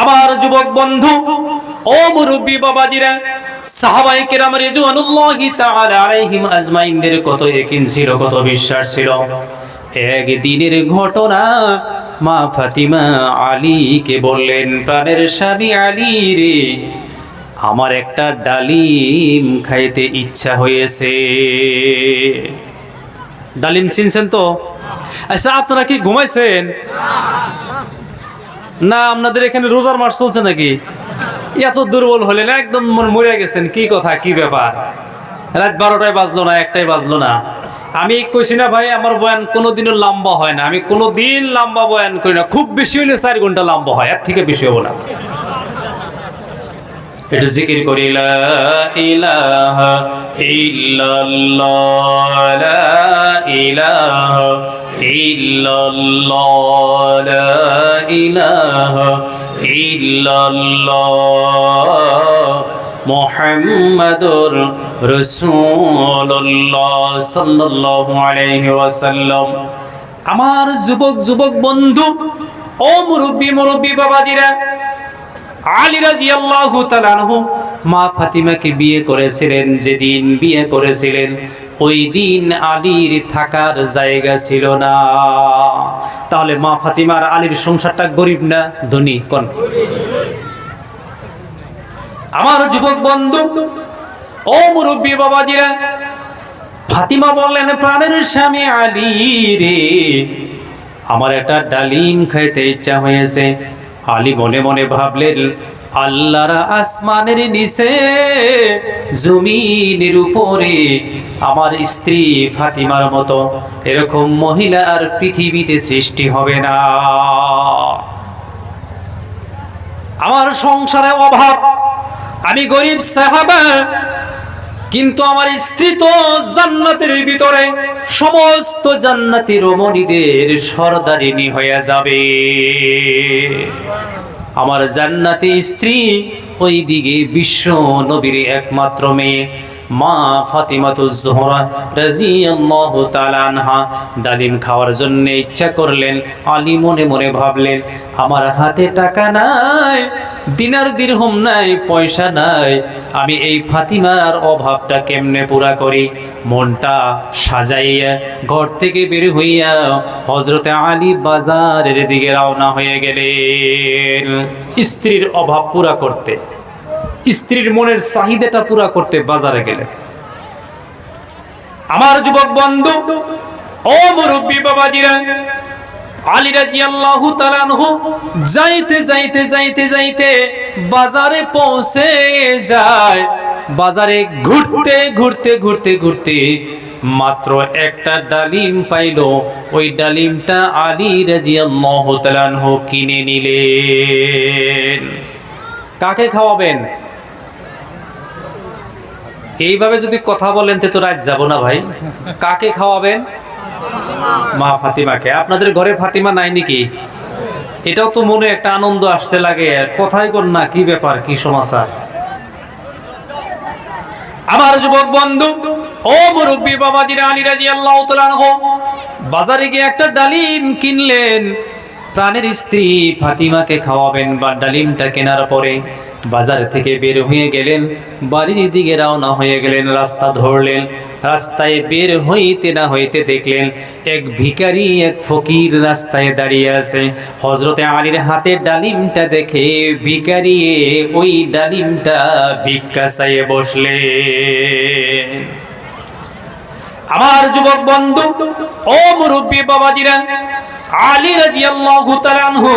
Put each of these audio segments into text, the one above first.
আমার যুবক বন্ধু ও মুরব্বী বাবাজিরা, সাহাবায়ে কেরাম রিজওয়ানুল্লাহি তাআলা আলাইহিম আজমাইনদের কত ইয়াকিন ছিল, কত বিশ্বাস ছিল। একদিনের ঘটনা, মা ফাতিমা আলীকে বললেন, প্রাণের স্বামী আলী রে, আমার একটা ডালিম খাইতে ইচ্ছা হয়েছে। ডালিম চিনছেন তো? আচ্ছা, আপনারা কি ঘুমাইছেন না? আপনাদের এখানে রোজার মাস চলছে নাকি? এত দুর্বল হলেন, একদম মরে গেছেন। কি কথা, কি ব্যাপার? রাত 12টায় বাজলো না, 1টায় বাজলো না। আমি কইছি না ভাই, আমার বয়ান কোনোদিনও লম্বা হয় না। আমি কোনোদিন লম্বা বয়ান করি না। খুব বেশি হলে 4 ঘন্টা লম্বা হয়, এর থেকে বেশি হবো না। একটু জিকির করি, লা ইলাহা ইল্লাল্লাহ, লা ইলাহা ইল্লাল্লাহ, লা ইলাহা ইল্লাল্লাহ, মুহাম্মাদুর রাসূলুল্লাহ সাল্লাল্লাহু আলাইহি ওয়াসাল্লাম। আমার যুবক বন্ধু ও মুরব্বী বাবাজিরা, আলী রাদিয়াল্লাহু তাআলা আনহু মা ফাতিমাকে বিয়ে করেছিলেন। যেদিন বিয়ে করেছিলেন ওই দিন আলীর থাকার জায়গা ছিল না। তাহলে মা ফাতিমার আলীর সংসারটা গরিব না ধনী? কোন? আমার যুবক বন্ধু ও মুরব্বী বাবাজিরা, ফাতিমা বললেন, প্রাণের স্বামী আলী রে, আমার একটা ডালিম খাইতে ইচ্ছা হয়েছে। আলী মনে মনে ভাবলেন, আল্লাহর আসমানের নিচে জমিনের উপরে আমার স্ত্রী ফাতিমার মতো এরকম মহিলা আর পৃথিবীতে সৃষ্টি হবে না। আমার সংসারে অভাব, আমি গরিব সাহাবা, কিন্তু আমার স্ত্রী তো জান্নাতের ভিতরে সমস্ত জান্নাতি রমণীদের সরদারিনী হয়ে যাবে। আমার জান্নাতি স্ত্রী ওই দিকে বিশ্ব নবীর একমাত্র মেয়ে মা ফাতিমাতুজ জোহরা রাদিয়াল্লাহু তাআলা আনহা ডালিম খাওয়ার জন্য ইচ্ছা করলেন। আলী মনে মনে ভাবলেন, আমার হাতে টাকা নাই, দিনার দিরহম নাই, পয়সা নাই, আমি এই ফাতিমার অভাবটা কেমনে পুরা করি? মনটা সাজাইয়া ঘর থেকে বের হইয়া হযরতে আলী বাজারের দিকে রওনা হয়ে গেলেন স্ত্রীর অভাব পুরা করতে, স্ত্রীর মনের চাহিদাটা পুরা করতে বাজারে গেলেন। আমার যুবক বন্ধু ও মুরব্বী বাবাজিরা, আলী রাদিয়াল্লাহু তাআলা আনহু যাইতে বাজারে পৌঁছে যায়। বাজারে ঘুরতে মাত্র একটা ডালিম পাইল। ওই ডালিমটা আলী রাদিয়াল্লাহু তাআলা আনহু কিনে নিলেন। কাকে খাওয়াবেন? এইভাবে যদি কথা বলেন তো রাত যাব না ভাই। কাকে খাওয়াবেন? মা ফাতিমাকে। আপনাদের ঘরে ফাতিমা নাই নাকি? এটাও তো মনে একটা আনন্দ আসতে লাগে। কথাই কর না, কি ব্যাপার, কি সমাচার? আমার যুবক বন্ধু ও মুরব্বী বাবাজিরা, আলী রাদিয়াল্লাহু তাআলা আনহু বাজারে গিয়ে একটা ডালিম কিনলেন। প্রাণের স্ত্রী ফাতিমাকে খাওয়াবেন। বা ডালিমটা কেনার পরে বাজার থেকে বের হয়ে গেলেন, বাড়ির দিকে রওনা হয়ে গেলেন। রাস্তা ধরলেন। রাস্তায় বের হইতে না হইতে দেখলেন এক ভিখারি, এক ফকির রাস্তায় দাঁড়িয়ে আছে। হযরতে আলীর হাতে ডালিমটা দেখে ভিখারি ওই ডালিমটা ভিক্ষা চাইয়ে বসলেন। আমার যুবক বন্ধু ও মুরব্বী বাবাজিরা, আলী রাদিয়াল্লাহু তাআলা আনহু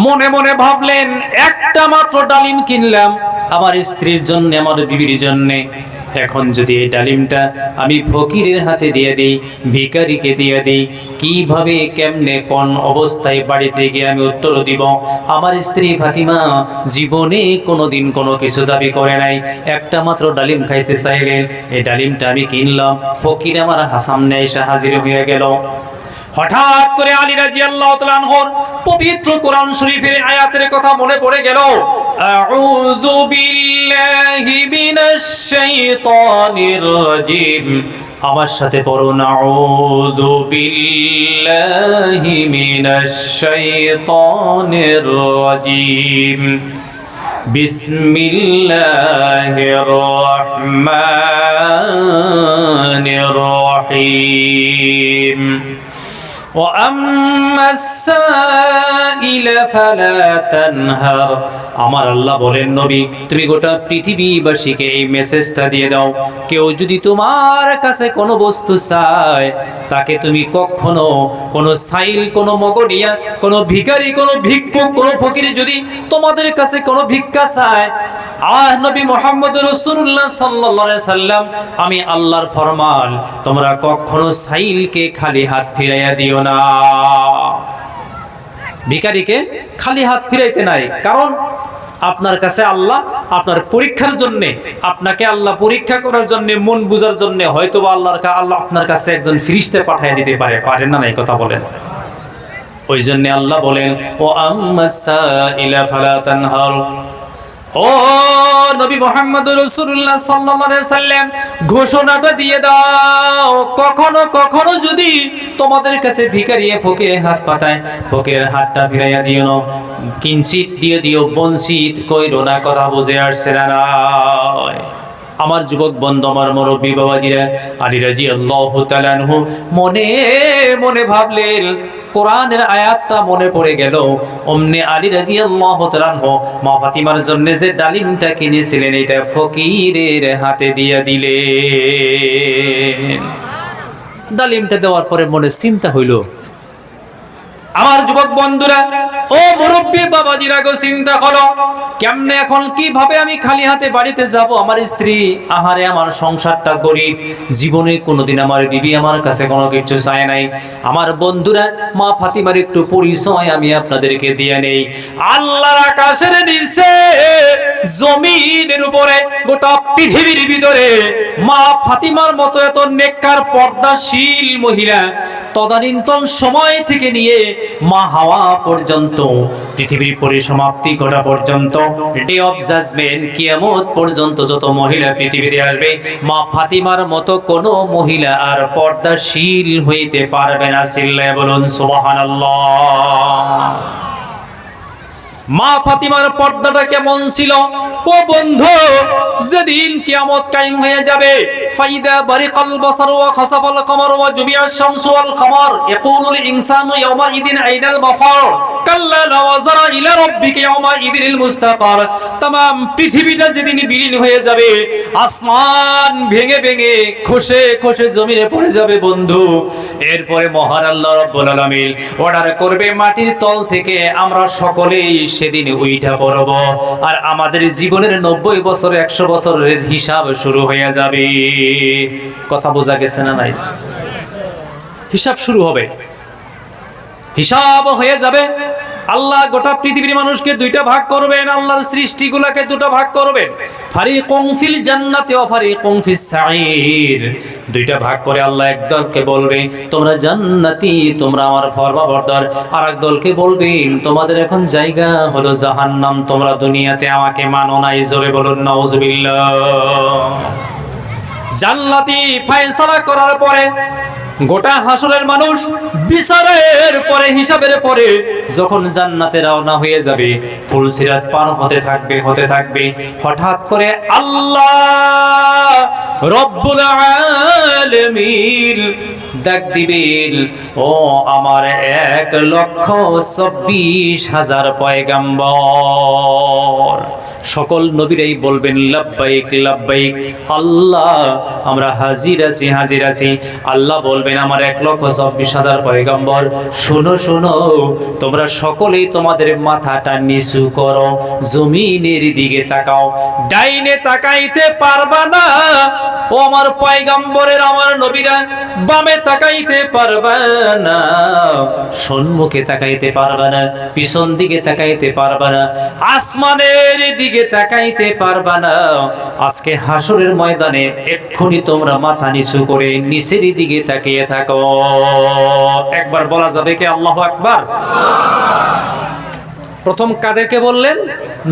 মনে মনে ভাবলেন, একটা মাত্র ডালিম কিনলাম আমার স্ত্রীর জন্য, আমার বিবির জন্য। এখন যদি এই ডালিমটা আমি ফকিরের হাতে দিয়ে দিই, ভিখারিকে দিয়ে দিই, কিভাবে, কেমনে, কোন অবস্থায় বাড়িতে গিয়ে আমি উত্তর দিব? আমার স্ত্রী ফাতিমা জীবনে কোনোদিন কোনো কিছু দাবি করে নাই, একটা মাত্র ডালিম খাইতে চাইলেন। এই ডালিমটা আমি কিনলাম, ফকির আমার সামনে এসে হাজির হয়ে গেল। হঠাৎ করে আলী রাদিয়াল্লাহু তাআলা আনহুর পবিত্র কোরআন শরীফের আয়াতের কথা মনে পড়ে গেল। আউযু বিল্লাহি মিনাশ শাইতানির রাজিম। আমার সাথে পড়ো, নাউযু বিল্লাহি মিনাশ শাইতানির রাজীম, বিসমিল্লাহির রহমানির রহিম। وَأَمَّا السَّائِلَ فَلَا تَنْهَرْ। আমার আল্লাহ বলেন, নবী তুমি গোটা পৃথিবীবাসীকে এই মেসেজটা দিয়ে দাও, কেউ যদি তোমার কাছে কোনো বস্তু চায়, তাকে তুমি কখনো কোনো সাইল, কোনো মগনিয়া, কোনো ভিখারি, কোনো ভিক্ষুক, কোনো ফকির যদি তোমাদের কাছে কোনো ভিক্ষা চায়, নবী মুহাম্মদ রাসূলুল্লাহ সাল্লাল্লাহু আলাইহি সাল্লাম, আমি আল্লাহর ফরমান, তোমরা কখনো সাইলকে খালি হাত ফিরাইয়া দিও না। ভিখারিকে খালি হাত ফিরাইতে নাই, কারণ আপনার কাছে আল্লাহ আপনার পরীক্ষার জন্য, আপনাকে আল্লাহ পরীক্ষা করার জন্য, মন বুঝার জন্য হয়তো আল্লাহ আপনার কাছে একজন ফেরেশতা পাঠিয়ে দিতে পারে, পারেন না? এই কথা বলেন। ওই জন্য আল্লাহ বলেন, ও আম্মাস সাইলা ফালা তানহার। ও নবী মুহাম্মদ রাসূলুল্লাহ সাল্লাল্লাহু আলাইহি সাল্লাম, ঘোষণাটা দিয়ে দাও, কখনো কখনো যদি তোমাদের কাছে ভিখারি ফকিরের হাত পাতায়, ফকিরের হাতটা ফিরাইয়া দিও না, কিঞ্চিত দিয়ে দিও, বঞ্চিত কইরো না। কথা বুঝে আসছে না? আমার যুবক বন্ধু, আমার মুরব্বী বাবাজিরা, আলী রাদিয়াল্লাহু তাআলা আনহু মনে মনে ভাবলেন, কোরআনের আয়াতটা মনে পড়ে গেল। অমনি আলী রাদিয়াল্লাহু তাআলা আনহু মা ফাতিমার জন্য যে ডালিমটা কিনেছিলেন, এটা ফকিরের হাতে দিয়ে দিলেন। ডালিমটা দেওয়ার পরে মনে চিন্তা হইল, আমার যুবক বন্ধুরা, ও মুরব্বী বাবাজিরা গো, চিন্তা করো, কেমনে এখন কিভাবে আমি খালি হাতে বাড়িতে যাব? আমার স্ত্রী, আহারে আমার সংসারটা গরিব, জীবনে কোনোদিন আমার বিবি আমার কাছে কোনো কিছু চায় নাই। আমার বন্ধুরা, মা ফাতিমার একটু পরিচয় আমি আপনাদেরকে দিয়ে নেই। আল্লাহর আকাশের নিচে, জমিনের উপরে, গোটা পৃথিবীর ভিতরে মা ফাতিমার মতো এত নেককার পর্দাশীল মহিলা তদানীন্তন সময় থেকে নিয়ে মা হাওয়া পর্যন্ত, পৃথিবীর পরিসমাপ্তি ঘটা পর্যন্ত, ডে অফ জাজমেন্ট, কিয়ামত পর্যন্ত যত মহিলা পৃথিবীতে আসবে, মা ফাতিমার মতো কোনো মহিলা আর পর্দাশীল হইতে পারবে না। চিল্লায়ে বলুন সুবহানাল্লাহ। মা ফাতিমার পর্দাটা কেমন ছিল? ও বন্ধু, যেদিন কিয়ামত কায়েম হয়ে যাবে, ফাইদা বারিকাল বাসারু ওয়া খাসাফাল কমারু ওয়া জুমিআশ শামসু ওয়াল কমার, ইয়াকুলুল ইনসানু ইয়াওমা ইদিন আইনাল মাফার, কাল্লা লা ওয়াজারা ইলা রাব্বিকা ইয়াওমা ইদিনিল মুস্তাকার। तमाम পৃথিবীটা যেদিন বিলীন হয়ে যাবে, আসমান ভেঙে ভেঙে খসে খসে জমিনে পড়ে যাবে বন্ধু, এরপরে মহান আল্লাহ রাব্বুল আলামিন অর্ডার করবে, মাটির তল থেকে আমরা সকলেই সেদিন উইঠা পড়ব, আর আমাদের জীবনের 90 বছর 100 বছরের হিসাব শুরু হয়ে যাবে। কথা বোঝা গেছে না? নাই, হিসাব শুরু হবে, হিসাব হয়ে যাবে। আল্লাহ গোটা পৃথিবীর মানুষকে দুইটা ভাগ করবেন, আল্লাহর সৃষ্টিগুলোকে দুটো ভাগ করবেন, ফারিকুম ফিল জান্নাতি ওয়া ফারিকুম ফিস সাঈর। দুইটা ভাগ করে আল্লাহ এক দলকে বলবে, তোমরা জান্নাতি, তোমরা আমার ফরমাবরদার, আর এক দলকে বলবেন, তোমাদের এখন জায়গা হলো জাহান্নাম, তোমরা দুনিয়াতে আমাকে মানো নাই। জোরে বলুন নাউজুবিল্লাহ। জান্নাতি ফয়সালা করার পরে গোটা হাসরের মানুষ বিচারের পরে, হিসাবের পরে যখন জান্নাতে রওনা হয়ে যাবে, ফুলসিরাত পার হতে থাকবে, হঠাৎ করে আল্লাহ রব্বুল আলামিন ডাক দিবেন, ও আমার 1,24,000 পয়গাম্বর। সকল নবীরাই বলবেন, লাব্বাইক লাব্বাইক, আল্লাহ আমরা হাজির আছি। আল্লাহ বলবেন, আমার 1,24,000 পয়গাম্বর, শোনো শোনো, তোমরা সকলেই তোমাদের মাথাটা নিচু করো, জমিনের দিকে তাকাও, ডাইনে তাকাইতে পারবা না ও আমার পয়গাম্বরের, আমার নবীরা, বামে তাকাইতে পারবা না, সম্মুখে তাকাইতে পারবা না, পিছন দিকে তাকাইতে পারবা না, আসমানের দিকে তাকাইতে পারবা না। আজকে হাসরের ময়দানে এক্ষুনি তোমরা মাথা নিচু করে নিচের দিকে তাকিয়ে থাকো। একবার বলা যাবে কি আল্লাহু আকবার? প্রথম কাদেরকে বললেন?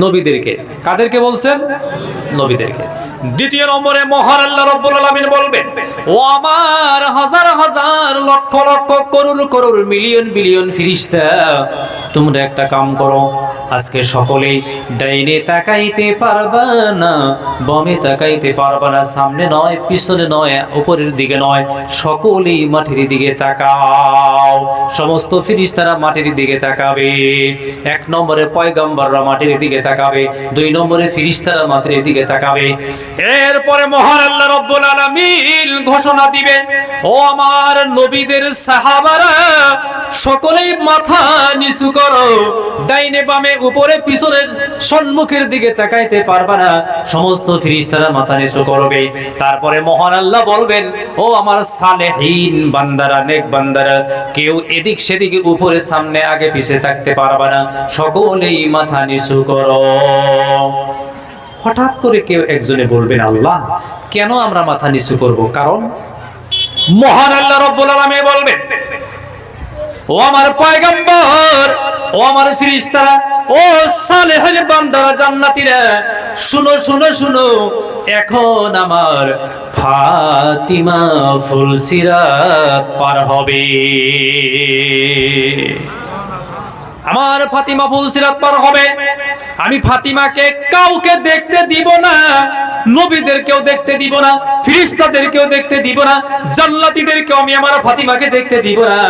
নবীদেরকে। কাদেরকে বলছেন? নবীদেরকে। দ্বিতীয় নম্বরে মহান আল্লাহ রাব্বুল আলামিন বলবেন, ও আমার হাজার হাজার লক্ষ লক্ষ করোড় করোড় মিলিয়ন বিলিয়ন ফেরেশতা, তোমরা একটা কাম করো, আজকে সকলেই ডাইনে তাকাইতে পারবা না, বামে তাকাইতে পারবা না, সামনে নয় পিছনে নয় উপরের দিকে নয়, সকলেই মাটির দিকে তাকাও। সমস্ত ফেরেশতারা মাটির দিকে তাকাবে। এক নম্বরে পয়গম্বররা মাটির দিকে তাকাবে, দুই নম্বরে ফেরেশতারা মাটির দিকে তাকাবে। এরপরে মহান আল্লাহ রাব্বুল আলামিন ঘোষণা দিবেন, ও আমার নবীদের সাহাবারা, সকলেই মাথা নিচু করো, ডাইনে বামে উপরে পিছনে সম্মুখের দিকে তাকাইতে পারবা না, সমস্ত ফেরেশতারা মাথা নিচু করবে। তারপরে মহান আল্লাহ বলবেন, ও আমার সালেহীন বান্দারা, নেক বান্দারা, কেউ এদিক সেদিকে উপরে সামনে আগে পিছে থাকতে পারবা না, সকলেই মাথা নিচু করো। হঠাৎ করে কেউ একজনে বলবেন, আল্লাহ কেন আমরা মাথা নিচু করব? কারণ মহান আল্লাহ রাব্বুল আলামিন বলবেন, ও আমার পয়গম্বর, ও আমার ফেরেশতারা, ও সালেহীন বান্দারা, জান্নাতীরা, শুনো শুনো শুনো, এখন আমার ফাতিমা ফুলসিরাত পার হবে। আমার ফাতিমা ফুলসিরাত পার হবে। আমি ফাতিমাকে কাউকে দেখতে দিব না, নবীদেরকেও দেখতে দিব না, ফেরেশতাদেরকেও দেখতে দিব না, জান্নাতীদেরকেও আমি আমার ফাতিমাকে দেখতে দিব না।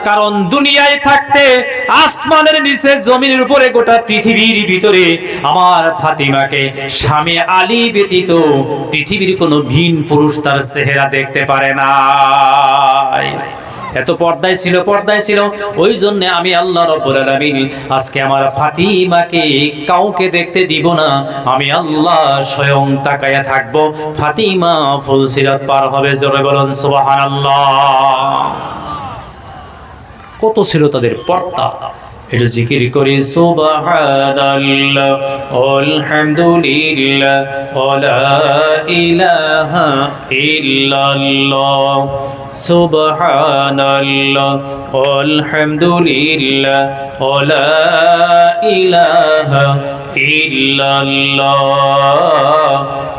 কারণ দুনিয়ায় থাকতে আসমানের নিচে জমিনের উপরে গোটা পৃথিবীর ভিতরে আমার ফাতিমাকে স্বামী আলী ব্যতীত পৃথিবীর কোনো ভিন পুরুষ তার চেহারা দেখতে পারে না। এত পর্দায় ছিল, ওই জন্য আমি আল্লাহ রাব্বুল আলামিন আজকে আমার ফাতিমাকে কাউকে দেখতে দিব না, আমি আল্লাহ স্বয়ং তাকায়া থাকব, ফাতিমা ফুলসিরাত পার হবে। জোরে বলুন সুবহানাল্লাহ। কত ছিল তাদের পর্দা, এটা জিকির করি, সুবহানাল্লাহ আলহামদুলিল্লাহ ওয়ালা ইলাহা ইল্লাল্লাহ, সুবহানাল্লাহ আলহামদুলিল্লাহ ওয়ালা ইলাহা ইল্লাল্লাহ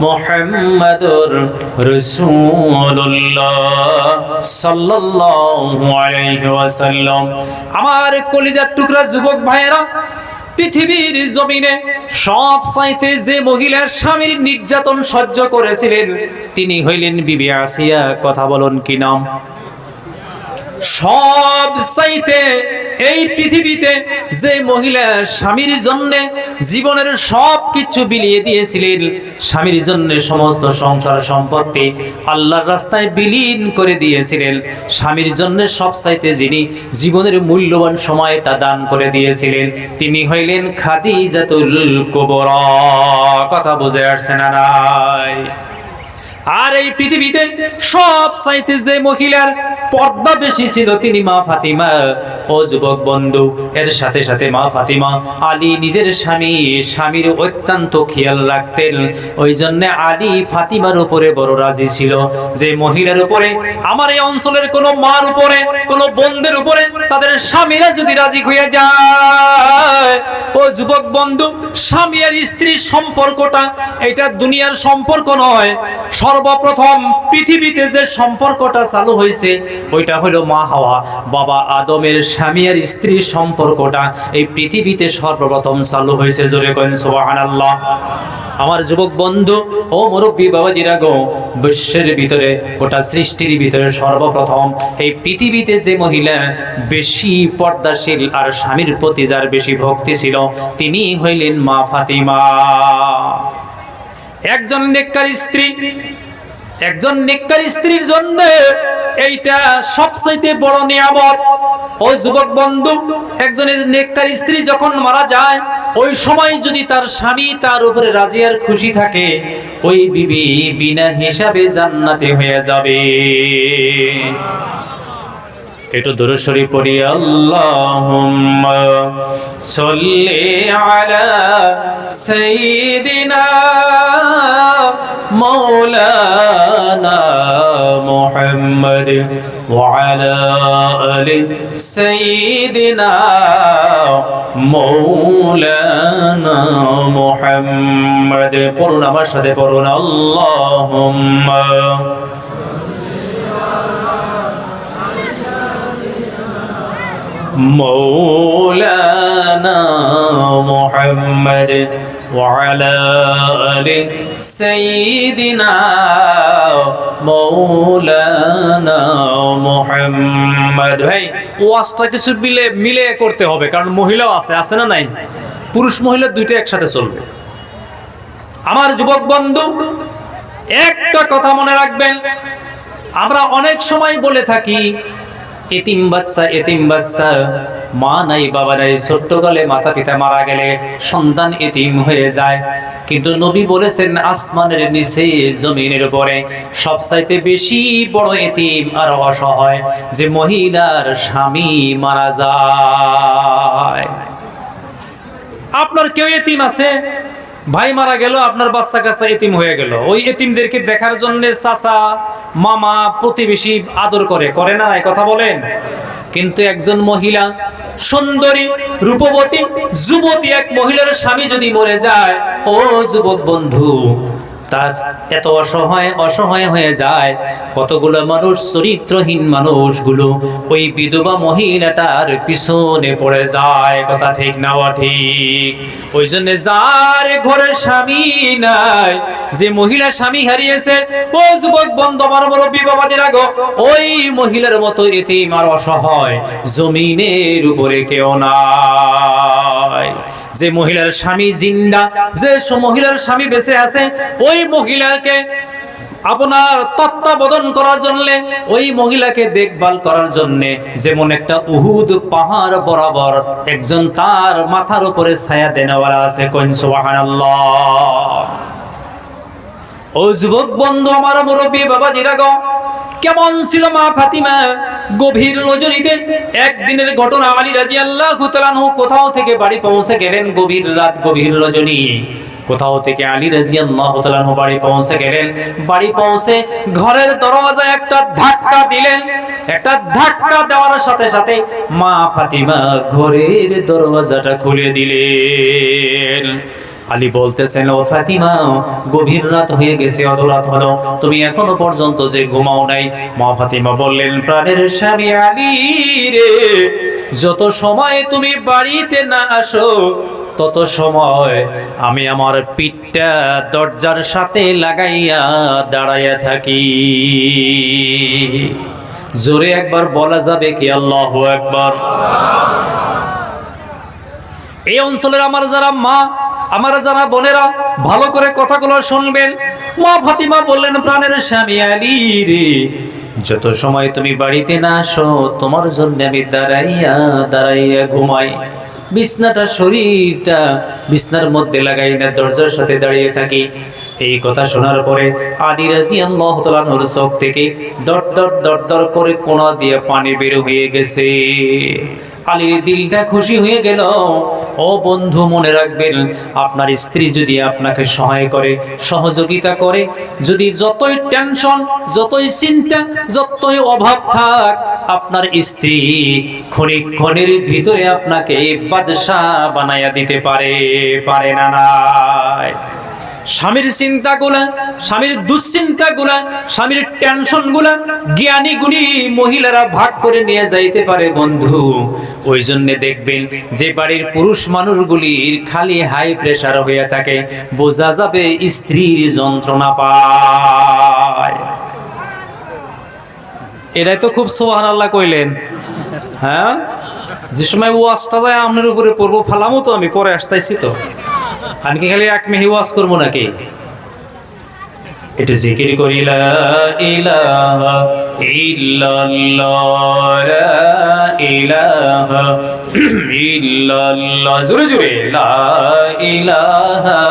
মুহাম্মাদুর রাসূলুল্লাহ সাল্লাল্লাহু আলাইহি ওয়াসাল্লাম। আমার কলিজার টুকরা যুবক ভাইয়েরা, পৃথিবীর জমিনে সব চাইতে যে মহিলার স্বামীর নির্যাতন সহ্য করেছিলেন তিনি হইলেন বিবি আসিয়া। কথা বলুন কি নাম? সব চাইতে এই পৃথিবীতে যে মহিলা স্বামীর জন্য জীবনের সব কিছু বিলিয়ে দিয়েছিলেন, স্বামীর জন্য সমস্ত সংসার সম্পত্তি আল্লাহর রাস্তায় বিলীন করে দিয়েছিলেন, স্বামীর জন্য সব চাইতে যিনি জীবনের মূল্যবান সময়টা দান করে দিয়েছিলেন তিনি হইলেন খাদিজাতুল কুবরা। কথা বুঝে আসছে না নাই? আর এই পৃথিবীতে সব চাইতে যে মহিলার পর্দা বেশি ছিল তিনি মা ফাতিমা। ও যুবক বন্ধু, এর সাথে সাথে মা ফাতিমা আলী নিজের স্বামীর অত্যন্ত খেয়াল রাখতেন। ওই জন্য আলী ফাতিমার উপরে বড় রাজি ছিল যে মহিলার উপরে, আমার এই অঞ্চলের কোনো মার উপরে, কোনো বোনদের উপরে তাদের স্বামীরা যদি রাজি হয়ে যায়, ও যুবক বন্ধু, স্বামী আর স্ত্রীর সম্পর্কটা এটা দুনিয়ার সম্পর্ক নয়, সর্বপ্রথম পৃথিবীতে যে সম্পর্কটা চালু হয়েছে ওইটা হলো মা হাওয়া বাবা আদমের স্বামী আর স্ত্রীর সম্পর্কটা এই পৃথিবীতে সর্বপ্রথম চালু হয়েছে। জোরে করেন সুবহানাল্লাহ। আমার যুবক বন্ধু ও মুরব্বী বাবাজিরা গো, বিশ্বের ভিতরে গোটা সৃষ্টির ভিতরে সর্বপ্রথম এই পৃথিবীতে যে মহিলা বেশি পর্দাশীল আর স্বামীর প্রতি যার বেশি ভক্তি ছিল তিনি হইলেন মা ফাতিমা। একজন নেককার স্ত্রীর জন্য এইটা সবচাইতে বড় নিয়ামত। ও যুবক বন্ধু, একজনের নেককার স্ত্রী যখন মারা যায় ওই সময় যদি তার স্বামী তার উপরে রাজি আর খুশি থাকে, ওই বিবি বিনা হিসাবে জান্নাতে হয়ে যাবে। একটু দরুদ শরীফ পড়ি, আল্লাহুম্মা সাল্লি আলা সাইয়্যিদিনা মাওলানা মুহাম্মদ ওয়া আলা আলি সাইয়্যিদিনা মাওলানা মুহাম্মাদ। পড়ুন আমার সাথে, পড়ুন আল্লাহুম্মা مولانا محمد وعلى آل سيدنا مولانا محمد। ভাই ওয়াজটা কিছু মিলে করতে হবে, কারণ মহিলাও আছে না নাই? পুরুষ মহিলা দুইটা একসাথে চলবে। আমার যুবক বন্ধু, একটা কথা মনে রাখবেন, আমরা অনেক সময় বলে থাকি এতিম বাচ্চা, মা নাই বাবা নাই, ছোট্টকালে মাতা পিতা মারা গেলে সন্তান এতিম হয়ে যায়। কিন্তু নবী বলেছেন আসমানের নিচে জমিনের উপরে সবচাইতে বেশি বড় এতিম আর অসহায় যে মহিলার স্বামী মারা যায়। আপনার কেউ এতিম আছে, ভাই মারা গেল, আপনার বাচ্চা কাচ্চা এতিম হয়ে গেল, ওই এতিমদেরকে দেখার জন্য চাচা মামা প্রতিবেশী আদর করে না, এই কথা বলেন। কিন্তু একজন মহিলা সুন্দরী রূপবতী যুবতী এক মহিলার স্বামী যদি মরে যায়, ও যুবক বন্ধু, তার এত অসহায় হয়ে যায়, কতগুলো মানুষ, চরিত্রহীন মানুষগুলো ওই বিধবা মহিলাটার পিছনে পড়ে যায়। কথা ঠিক না ঠিক? ওই জন্য যার ঘরে স্বামী নাই, যে মহিলা স্বামী হারিয়েছে, ও যুবক বন্ধু আমার মুরব্বী বাবাজিরা গো, ওই মহিলার মতো এতিম আর অসহায় জমিনের উপরে কেউ নাই। যে মহিলার স্বামী জিন্দা, যে মহিলার স্বামী বেঁচে আছে, ওই মহিলাকে আপনার তত্ত্বাবধান করার জন্য, ওই মহিলাকে দেখভাল করার জন্য যেমন একটা উহুদ পাহাড় বরাবর একজন তার মাথার উপরে ছায়া দেনওয়ালা আছে। কোন সুবহানাল্লাহ। ও যুবক বন্ধু আমার মুরব্বী বাবাজিরা গো, কেমন ছিল মা ফাতিমা? গভীর রজনীতে একদিনের ঘটনা। আলী রাদিয়াল্লাহু তাআলা আনহু কোথাও থেকে বাড়ি পৌঁছে গেলেন, গভীর রাত, গভীর রজনী। কোথাও থেকে আলী রাদিয়াল্লাহু তাআলা আনহু বাড়ি পৌঁছে গেলেন। বাড়ি পৌঁছে ঘরের দরজায় একটা ধাক্কা দিলেন। একটা ধাক্কা দেওয়ার সাথে সাথে মা ফাতিমা ঘরের দরজাটা খুলে দিলেন। আলী বলতেছেন, ও ফাতিমা, গভীর রাত হয়ে গেছে, অধরাত হলো, তুমি এখনো পর্যন্ত যে ঘুমাও নাই। মা ফাতিমা বললেন, প্রাণের স্বামী আলী রে, যত সময় তুমি বাড়িতে না আসো তত সময় আমি আমার পিঠটা দরজার সাথে লাগাইয়া দাঁড়াইয়া থাকি। জোরে একবার বলা যাবে কি আল্লাহু আকবার? এই অঞ্চলের আমার যারা মা, আমার যারা বোনেরা, ভালো করে কথাগুলো শুনবেন। মা ফাতিমা বললেন, প্রাণের স্বামী আলী রে, যত সময় তুমি বাড়িতে না আসো তোমার জন্য আমি দাঁড়াইয়া ঘুমাই। বিছনাটা, শরীরটা বিছনার মধ্যে লাগাই না, দরজার সাথে দাঁড়িয়ে থাকি। এই কথা শোনার পরে আলী রাদিয়াল্লাহু তাআলা আনহুর চোখ থেকে দর করে কোণা দিয়ে পানি বের হয়ে গেছে। আলীর দিলটা খুশি হয়ে গেল। ও বন্ধু, মনে রাখবেন, আপনার স্ত্রী যদি আপনাকে সহায় করে, সহযোগিতা করে, যদি যতই টেনশন, যতই চিন্তা, যতই অভাব থাক, আপনার স্ত্রী ক্ষণের ভিতরে আপনাকে বাদশা বানায়া দিতে পারে না নাই? স্বামীর চিন্তাগুলা, স্বামীর দুশ্চিন্তাগুলা, স্বামীর টেনশনগুলা জ্ঞানী গুণী মহিলারা ভাগ করে নিয়ে যাইতে পারে বন্ধু। ওই জন্য দেখবেন যে বাড়ির পুরুষ মানুষগুলির খালি হাই প্রেসার হয়ে থাকে, বোঝা যাবে স্ত্রীর যন্ত্রণা পায়। এটাই তো খুব সুবহানাল্লাহ কইলেন। হ্যাঁ, যে সময় ওয়াজটা যায় আপনার উপরে পড়বো, ফালামো তো আমি পরে আসতেছি তো, আমি কি খালি এক মেহি ওয়াজ করবো নাকি? একটু জিকির করি, লা ইলাহা ইল্লাল্লাহ, লা ইলাহা ইল্লাল্লাহ, জোরে জোরে, লা ইলাহা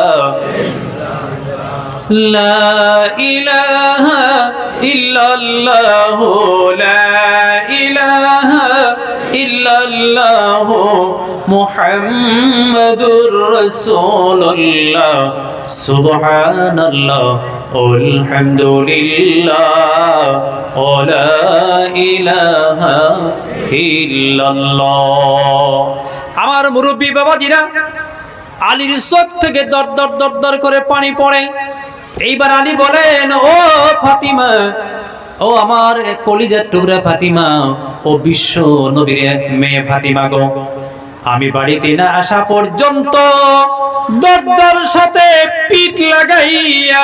লা ইলাহা ইল্লাল্লাহ, লা ইলাহা ইল্লাল্লাহ, মুহাম্মাদুর রাসূলুল্লাহ, সুবহানাল্লাহ, আলহামদুলিল্লাহ, ওয়া লা ইলাহা ইল্লাল্লাহ। আমার মুরব্বী বাবাজিরা, আলীর চোখ থেকে দর দর দর দর করে পানি পড়ে। এইবার আলী বলেন, ও ফাতিমা, ও আমার কলিজার টুকরা ফাতিমা, ও বিশ্ব নবীর মেয়ে ফাতিমা গো, আমি বাড়িতে না আসা পর্যন্ত দরজার সাথে পিঠ লাগাইয়া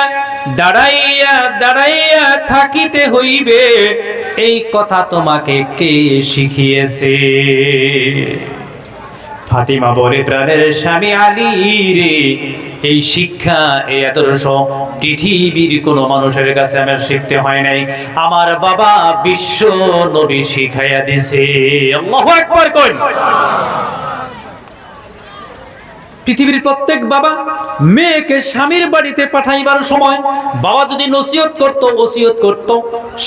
দাঁড়াইয়া দাঁড়াইয়া থাকিতে হইবে, এই কথা তোমাকে কে শিখিয়েছে? ফাতিমা বলে, প্রাণের স্বামী আলী রে, এই শিক্ষা, এই আদর্শ পৃথিবীর কোন মানুষের কাছে আমার শিখতে হয় নাই, আমার বাবা বিশ্ব নবী শিখাইয়া দিছে। আল্লাহু আকবার কই। পৃথিবীর প্রত্যেক বাবা মেয়েকে স্বামীর বাড়িতে পাঠাইবার সময় বাবা যদি নসিহত করত, ওসিয়ত করত,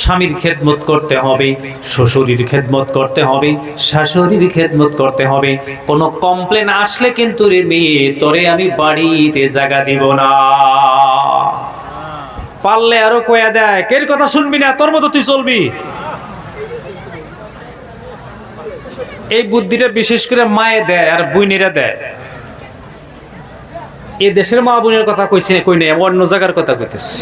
স্বামীর খেদমত করতে হবে, শ্বশুরের খেদমত করতে হবে, শাশুড়ির খেদমত করতে হবে। কোনো কমপ্লেন আসলে কিন্তু রে মেয়ে, তোরে আমি বাড়িতে জায়গা দিব না। পারলে আরো কয়া দেয়, কের কথা শুনবি না, তোর মতো তুই চলবি। এই বুদ্ধিটা বিশেষ করে মায়ে দেয় আর বুইনেরা দেয়। এ দেশের মা বোনের কথা কইছে, কই নাই, অন্য জায়গার কথা কইতেছে।